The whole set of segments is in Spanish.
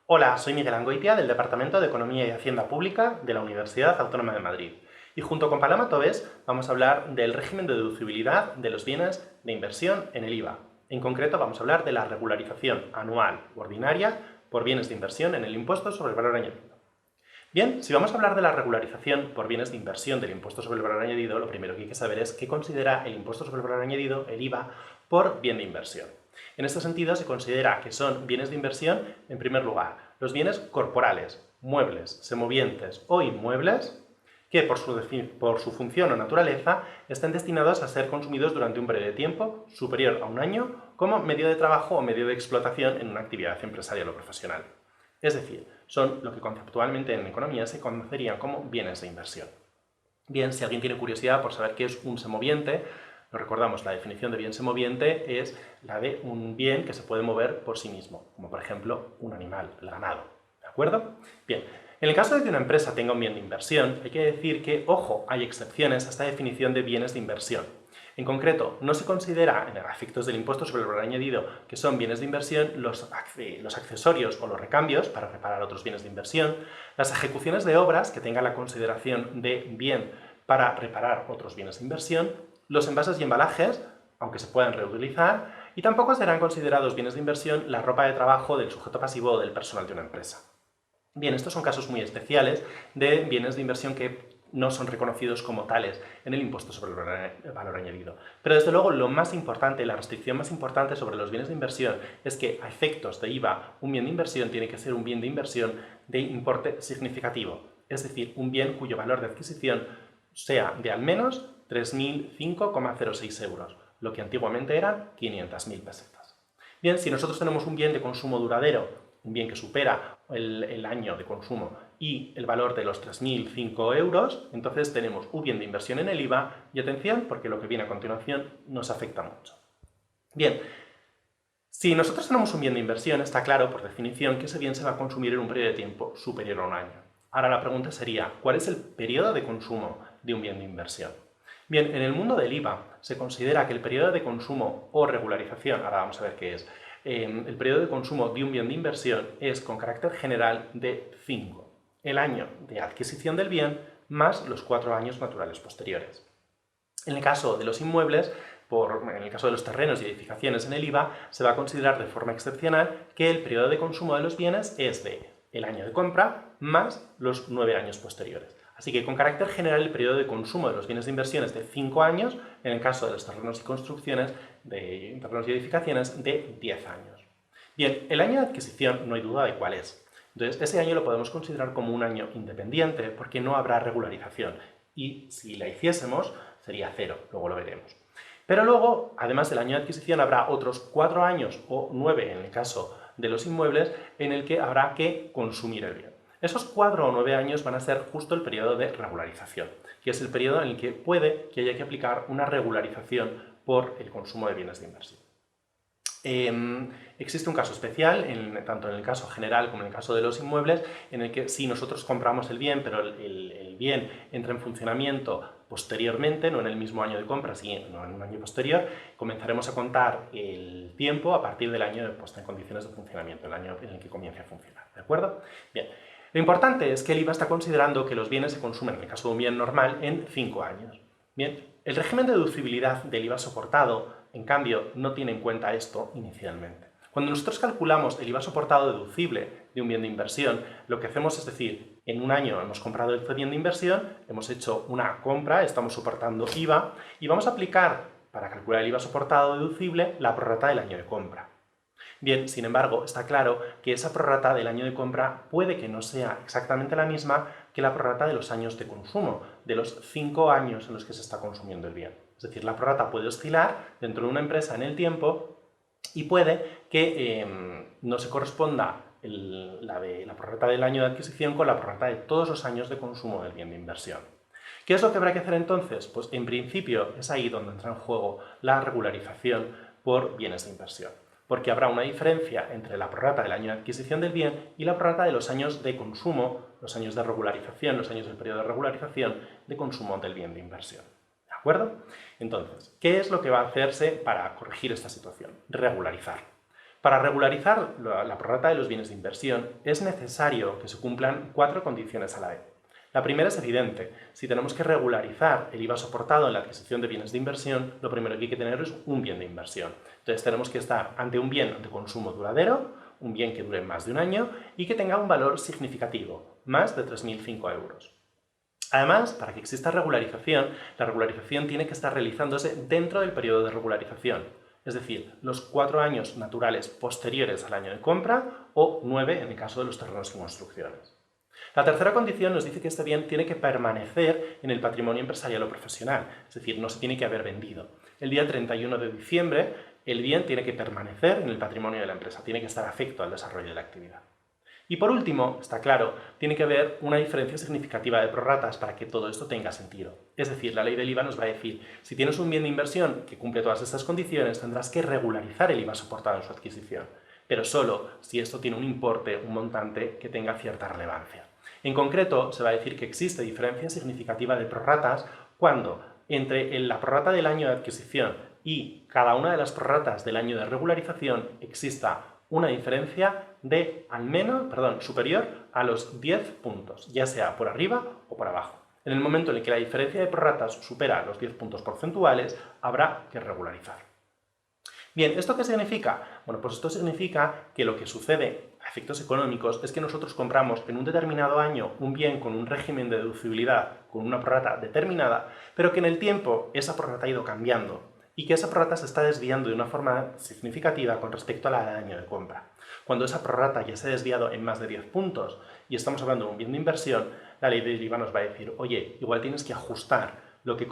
Hola, soy Miguel Angoitia del Departamento de Economía y Hacienda Pública de la Universidad Autónoma de Madrid. Y junto con Paloma Tobes vamos a hablar del régimen de deducibilidad de los bienes de inversión en el IVA. En concreto vamos a hablar de la regularización anual u ordinaria por bienes de inversión en el impuesto sobre el valor añadido. Bien, si vamos a hablar de la regularización por bienes de inversión del impuesto sobre el valor añadido, lo primero que hay que saber es qué considera el impuesto sobre el valor añadido, el IVA, por bien de inversión. En este sentido, se considera que son bienes de inversión, en primer lugar, los bienes corporales, muebles, semovientes o inmuebles, que por su función o naturaleza estén destinados a ser consumidos durante un periodo de tiempo superior a un año como medio de trabajo o medio de explotación en una actividad empresarial o profesional. Es decir, son lo que conceptualmente en economía se conocerían como bienes de inversión. Bien, si alguien tiene curiosidad por saber qué es un semoviente, lo recordamos, la definición de bien semoviente es la de un bien que se puede mover por sí mismo, como por ejemplo un animal, el ganado. ¿De acuerdo? Bien, en el caso de que una empresa tenga un bien de inversión, hay que decir que, ojo, hay excepciones a esta definición de bienes de inversión. En concreto, no se considera, en efectos del impuesto sobre el valor añadido, que son bienes de inversión los accesorios o los recambios para reparar otros bienes de inversión, las ejecuciones de obras que tengan la consideración de bien para reparar otros bienes de inversión, los envases y embalajes, aunque se puedan reutilizar, y tampoco serán considerados bienes de inversión la ropa de trabajo del sujeto pasivo o del personal de una empresa. Bien, estos son casos muy especiales de bienes de inversión que no son reconocidos como tales en el impuesto sobre el valor añadido. Pero desde luego lo más importante, la restricción más importante sobre los bienes de inversión es que a efectos de IVA, un bien de inversión tiene que ser un bien de inversión de importe significativo, es decir, un bien cuyo valor de adquisición sea de al menos 3.005,06 euros, lo que antiguamente eran 500.000 pesetas. Bien, si nosotros tenemos un bien de consumo duradero, un bien que supera el año de consumo y el valor de los 3.005 euros, entonces tenemos un bien de inversión en el IVA y atención porque lo que viene a continuación nos afecta mucho. Bien, si nosotros tenemos un bien de inversión, está claro por definición que ese bien se va a consumir en un periodo de tiempo superior a un año. Ahora la pregunta sería, ¿cuál es el periodo de consumo de un bien de inversión? Bien, en el mundo del IVA se considera que el periodo de consumo o regularización, ahora vamos a ver qué es, el periodo de consumo de un bien de inversión es con carácter general de 5. El año de adquisición del bien más los 4 años naturales posteriores. En el caso de los inmuebles, en el caso de los terrenos y edificaciones en el IVA, se va a considerar de forma excepcional que el periodo de consumo de los bienes es de el año de compra más los 9 años posteriores. Así que con carácter general el periodo de consumo de los bienes de inversión es de 5 años, en el caso de los terrenos y construcciones, de terrenos y edificaciones, de 10 años. Bien, el año de adquisición no hay duda de cuál es. Entonces, ese año lo podemos considerar como un año independiente porque no habrá regularización. Y si la hiciésemos, sería 0, luego lo veremos. Pero luego, además del año de adquisición, habrá otros 4 años o 9 en el caso de los inmuebles en el que habrá que consumir el bien. Esos 4 o 9 años van a ser justo el periodo de regularización, que es el periodo en el que puede que haya que aplicar una regularización por el consumo de bienes de inversión. Existe un caso especial, tanto en el caso general como en el caso de los inmuebles, en el que si nosotros compramos el bien, pero el bien entra en funcionamiento posteriormente, no en el mismo año de compra, sino en un año posterior, comenzaremos a contar el tiempo a partir del año de puesta en condiciones de funcionamiento, el año en el que comience a funcionar, ¿de acuerdo? Bien, lo importante es que el IVA está considerando que los bienes se consumen, en el caso de un bien normal, en 5 años. Bien, el régimen de deducibilidad del IVA soportado, en cambio, no tiene en cuenta esto inicialmente. Cuando nosotros calculamos el IVA soportado deducible de un bien de inversión, lo que hacemos es decir, en un año hemos comprado este bien de inversión, hemos hecho una compra, estamos soportando IVA, y vamos a aplicar, para calcular el IVA soportado deducible, la prorrata del año de compra. Bien, sin embargo, está claro que esa prorrata del año de compra puede que no sea exactamente la misma que la prorrata de los años de consumo, de los 5 años en los que se está consumiendo el bien. Es decir, la prorrata puede oscilar dentro de una empresa en el tiempo y puede que no se corresponda la prorrata del año de adquisición con la prorrata de todos los años de consumo del bien de inversión. ¿Qué es lo que habrá que hacer entonces? Pues en principio es ahí donde entra en juego la regularización por bienes de inversión, porque habrá una diferencia entre la prorrata del año de adquisición del bien y la prorrata de los años de consumo, los años de regularización, los años del periodo de regularización de consumo del bien de inversión. ¿De acuerdo? Entonces, ¿qué es lo que va a hacerse para corregir esta situación? Regularizar. Para regularizar la prorrata de los bienes de inversión es necesario que se cumplan 4 condiciones a la vez. La primera es evidente. Si tenemos que regularizar el IVA soportado en la adquisición de bienes de inversión, lo primero que hay que tener es un bien de inversión. Entonces tenemos que estar ante un bien de consumo duradero, un bien que dure más de un año y que tenga un valor significativo, más de 3.005 euros. Además, para que exista regularización, la regularización tiene que estar realizándose dentro del periodo de regularización, es decir, los 4 años naturales posteriores al año de compra o 9 en el caso de los terrenos sin construcciones. La tercera condición nos dice que este bien tiene que permanecer en el patrimonio empresarial o profesional, es decir, no se tiene que haber vendido. El día 31 de diciembre, el bien tiene que permanecer en el patrimonio de la empresa, tiene que estar afecto al desarrollo de la actividad. Y por último, está claro, tiene que haber una diferencia significativa de prorratas para que todo esto tenga sentido. Es decir, la ley del IVA nos va a decir, si tienes un bien de inversión que cumple todas estas condiciones, tendrás que regularizar el IVA soportado en su adquisición, pero solo si esto tiene un importe, un montante que tenga cierta relevancia. En concreto, se va a decir que existe diferencia significativa de prorratas cuando entre la prorrata del año de adquisición y cada una de las prorratas del año de regularización exista una diferencia de al menos, superior a los 10 puntos, ya sea por arriba o por abajo. En el momento en el que la diferencia de prorratas supera los 10 puntos porcentuales, habrá que regularizar. Bien, ¿esto qué significa? Bueno, pues esto significa que lo que sucede a efectos económicos es que nosotros compramos en un determinado año un bien con un régimen de deducibilidad, con una prorrata determinada, pero que en el tiempo esa prorrata ha ido cambiando y que esa prorrata se está desviando de una forma significativa con respecto a la del año de compra. Cuando esa prorrata ya se ha desviado en más de 10 puntos y estamos hablando de un bien de inversión, la ley del IVA nos va a decir, oye, igual tienes que ajustar lo que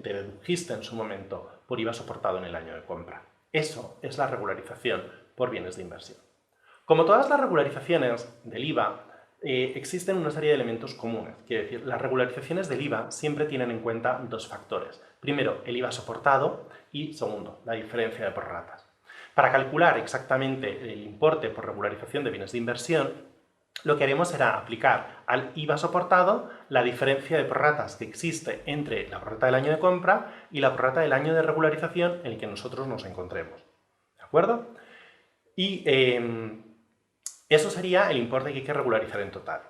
te dedujiste en su momento por IVA soportado en el año de compra. Eso es la regularización por bienes de inversión. Como todas las regularizaciones del IVA, existen una serie de elementos comunes. Quiere decir, las regularizaciones del IVA siempre tienen en cuenta dos factores. Primero, el IVA soportado y, segundo, la diferencia de prorratas. Para calcular exactamente el importe por regularización de bienes de inversión, lo que haremos será aplicar al IVA soportado la diferencia de prorratas que existe entre la prorrata del año de compra y la prorrata del año de regularización en el que nosotros nos encontremos. ¿De acuerdo? Y eso sería el importe que hay que regularizar en total.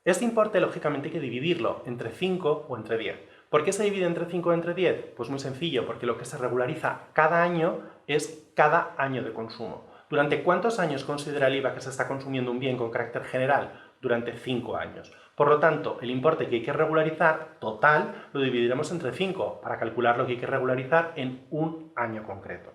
Este importe, lógicamente, hay que dividirlo entre 5 o entre 10. ¿Por qué se divide entre 5 o entre 10? Pues muy sencillo, porque lo que se regulariza cada año es cada año de consumo. ¿Durante cuántos años considera el IVA que se está consumiendo un bien con carácter general? Durante 5 años. Por lo tanto, el importe que hay que regularizar total lo dividiremos entre 5 para calcular lo que hay que regularizar en un año concreto.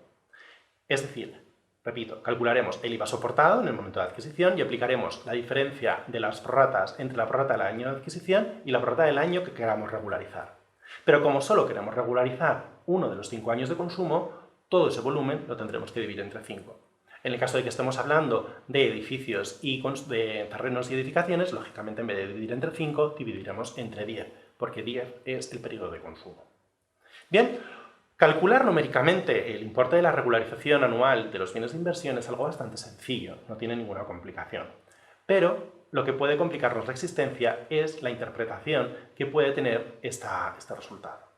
Es decir, repito, calcularemos el IVA soportado en el momento de adquisición y aplicaremos la diferencia de las prorratas entre la prorrata del año de adquisición y la prorrata del año que queramos regularizar. Pero como solo queremos regularizar uno de los 5 años de consumo, todo ese volumen lo tendremos que dividir entre 5. En el caso de que estemos hablando de edificios y de terrenos y edificaciones, lógicamente en vez de dividir entre 5, dividiremos entre 10, porque 10 es el periodo de consumo. Bien, calcular numéricamente el importe de la regularización anual de los bienes de inversión es algo bastante sencillo, no tiene ninguna complicación. Pero lo que puede complicarnos la existencia es la interpretación que puede tener este resultado.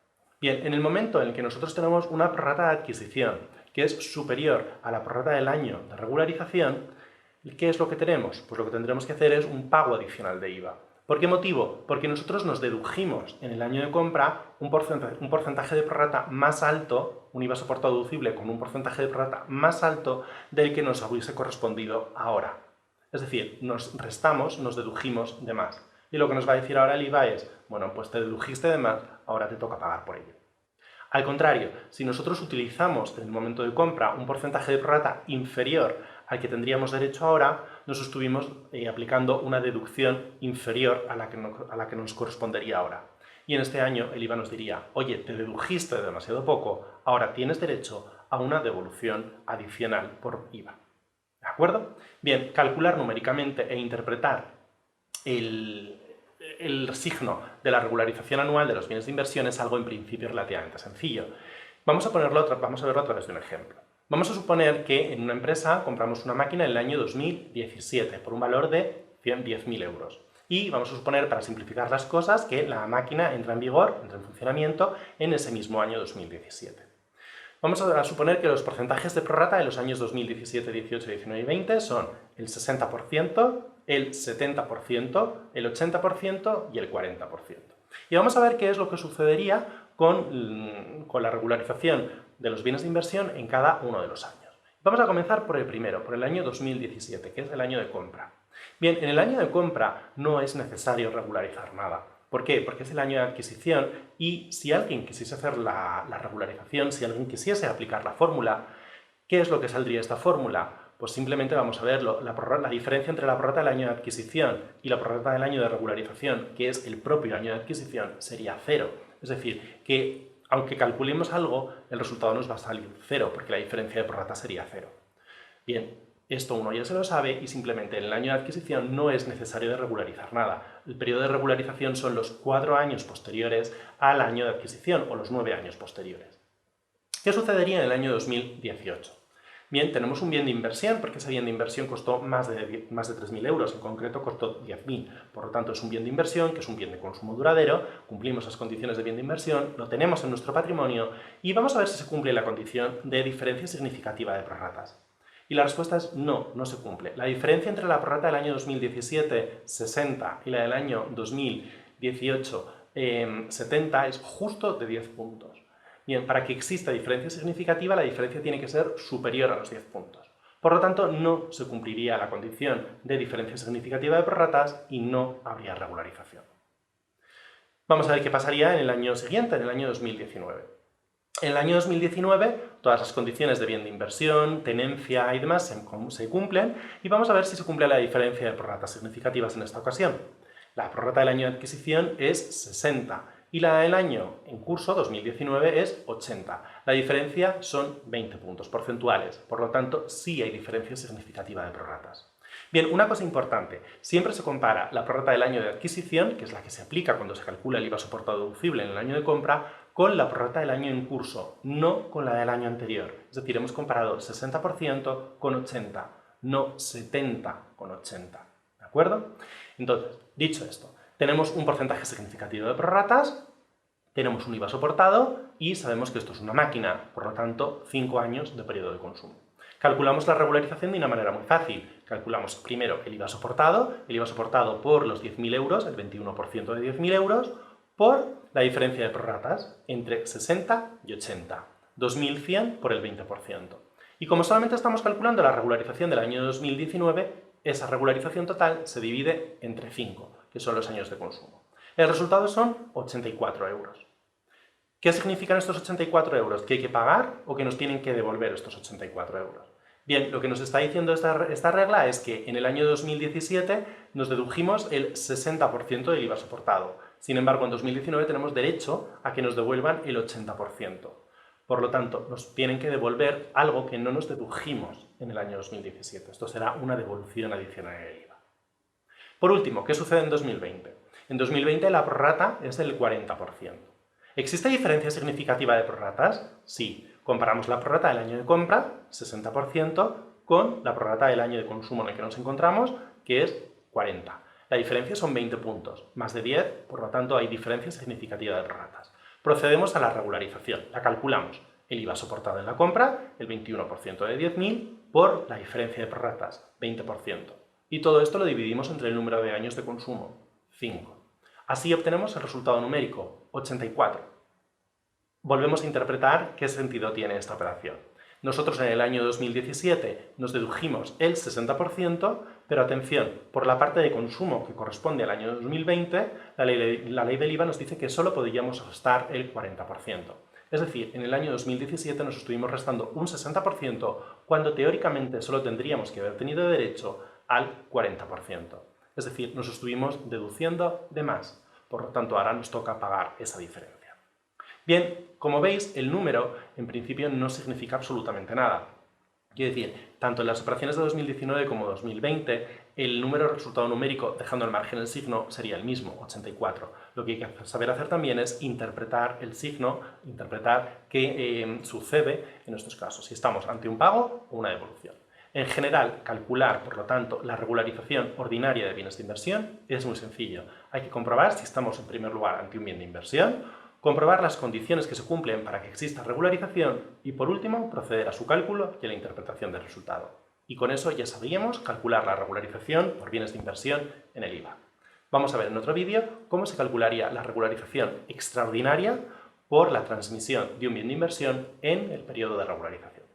Bien, en el momento en el que nosotros tenemos una prorrata de adquisición que es superior a la prorrata del año de regularización, ¿qué es lo que tenemos? Pues lo que tendremos que hacer es un pago adicional de IVA. ¿Por qué motivo? Porque nosotros nos dedujimos en el año de compra un porcentaje de prorrata más alto, un IVA soportado deducible con un porcentaje de prorrata más alto del que nos hubiese correspondido ahora. Es decir, nos restamos, nos dedujimos de más. Y lo que nos va a decir ahora el IVA es, bueno, pues te dedujiste de más, ahora te toca pagar por ello. Al contrario, si nosotros utilizamos en el momento de compra un porcentaje de prorrata inferior al que tendríamos derecho ahora, nos estuvimos aplicando una deducción inferior a la que nos correspondería ahora. Y en este año el IVA nos diría, oye, te dedujiste demasiado poco, ahora tienes derecho a una devolución adicional por IVA. ¿De acuerdo? Bien, calcular numéricamente e interpretar el signo de la regularización anual de los bienes de inversión es algo en principio relativamente sencillo. Vamos a verlo a través de un ejemplo. Vamos a suponer que en una empresa compramos una máquina en el año 2017 por un valor de 10.000 euros. Y vamos a suponer, para simplificar las cosas, que la máquina entra en vigor, entra en funcionamiento en ese mismo año 2017. Vamos a suponer que los porcentajes de prorrata de los años 2017, 18, 19 y 20 son el 60%, el 70%, el 80% y el 40%. Y vamos a ver qué es lo que sucedería con la regularización de los bienes de inversión en cada uno de los años. Vamos a comenzar por el primero, por el año 2017, que es el año de compra. Bien, en el año de compra no es necesario regularizar nada. ¿Por qué? Porque es el año de adquisición y si alguien quisiese hacer la regularización, si alguien quisiese aplicar la fórmula, ¿qué es lo que saldría de esta fórmula? Pues simplemente vamos a ver la diferencia entre la prorrata del año de adquisición y la prorrata del año de regularización, que es el propio año de adquisición, sería 0. Es decir, que aunque calculemos algo, el resultado nos va a salir 0, porque la diferencia de prorrata sería 0. Bien, esto uno ya se lo sabe y simplemente en el año de adquisición no es necesario de regularizar nada. El periodo de regularización son los 4 años posteriores al año de adquisición o los 9 años posteriores. ¿Qué sucedería en el año 2018? Bien, tenemos un bien de inversión, porque ese bien de inversión costó más de 3.000 euros, en concreto costó 10.000. Por lo tanto, es un bien de inversión, que es un bien de consumo duradero, cumplimos las condiciones de bien de inversión, lo tenemos en nuestro patrimonio y vamos a ver si se cumple la condición de diferencia significativa de prorratas. Y la respuesta es no, no se cumple. La diferencia entre la prorrata del año 2017, 60, y la del año 2018, 70, es justo de 10 puntos. Bien, para que exista diferencia significativa, la diferencia tiene que ser superior a los 10 puntos. Por lo tanto, no se cumpliría la condición de diferencia significativa de prorratas y no habría regularización. Vamos a ver qué pasaría en el año siguiente, en el año 2019. En el año 2019, todas las condiciones de bien de inversión, tenencia y demás se cumplen y vamos a ver si se cumple la diferencia de prorratas significativas en esta ocasión. La prorrata del año de adquisición es 60 y la del año en curso, 2019, es 80. La diferencia son 20 puntos porcentuales, por lo tanto sí hay diferencia significativa de prorratas. Bien, una cosa importante, siempre se compara la prorrata del año de adquisición, que es la que se aplica cuando se calcula el IVA soportado deducible en el año de compra, con la prorrata del año en curso, no con la del año anterior. Es decir, hemos comparado 60% con 80, no 70 con 80. ¿De acuerdo? Entonces, dicho esto, tenemos un porcentaje significativo de prorratas, tenemos un IVA soportado y sabemos que esto es una máquina, por lo tanto, 5 años de periodo de consumo. Calculamos la regularización de una manera muy fácil. Calculamos primero el IVA soportado por los 10.000 euros, el 21% de 10.000 euros, por la diferencia de prorratas entre 60 y 80, 2.100 por el 20%. Y como solamente estamos calculando la regularización del año 2019, esa regularización total se divide entre 5, que son los años de consumo. El resultado son 84 euros. ¿Qué significan estos 84 euros? ¿Que hay que pagar o que nos tienen que devolver estos 84 euros? Bien, lo que nos está diciendo esta regla es que en el año 2017 nos dedujimos el 60% del IVA soportado. Sin embargo, en 2019 tenemos derecho a que nos devuelvan el 80%. Por lo tanto, nos tienen que devolver algo que no nos dedujimos en el año 2017. Esto será una devolución adicional del IVA. Por último, ¿qué sucede en 2020? En 2020 la prorrata es del 40%. ¿Existe diferencia significativa de prorratas? Sí. Comparamos la prorrata del año de compra, 60%, con la prorrata del año de consumo en el que nos encontramos, que es 40. La diferencia son 20 puntos, más de 10, por lo tanto hay diferencia significativa de prorratas. Procedemos a la regularización, la calculamos. El IVA soportado en la compra, el 21% de 10.000, por la diferencia de prorratas, 20%. Y todo esto lo dividimos entre el número de años de consumo, 5. Así obtenemos el resultado numérico, 84. Volvemos a interpretar qué sentido tiene esta operación. Nosotros en el año 2017 nos dedujimos el 60%, pero atención, por la parte de consumo que corresponde al año 2020, la ley del IVA nos dice que solo podríamos restar el 40%. Es decir, en el año 2017 nos estuvimos restando un 60% cuando teóricamente solo tendríamos que haber tenido derecho al 40%. Es decir, nos estuvimos deduciendo de más. Por lo tanto, ahora nos toca pagar esa diferencia. Bien, como veis, el número en principio no significa absolutamente nada. Quiero decir, tanto en las operaciones de 2019 como 2020, el número resultado numérico, dejando al margen el signo, sería el mismo, 84. Lo que hay que saber hacer también es interpretar el signo, interpretar qué sucede en estos casos, si estamos ante un pago o una devolución. En general, calcular, por lo tanto, la regularización ordinaria de bienes de inversión es muy sencillo. Hay que comprobar si estamos en primer lugar ante un bien de inversión comprobar las condiciones que se cumplen para que exista regularización y, por último, proceder a su cálculo y a la interpretación del resultado. Y con eso ya sabríamos calcular la regularización por bienes de inversión en el IVA. Vamos a ver en otro vídeo cómo se calcularía la regularización extraordinaria por la transmisión de un bien de inversión en el periodo de regularización.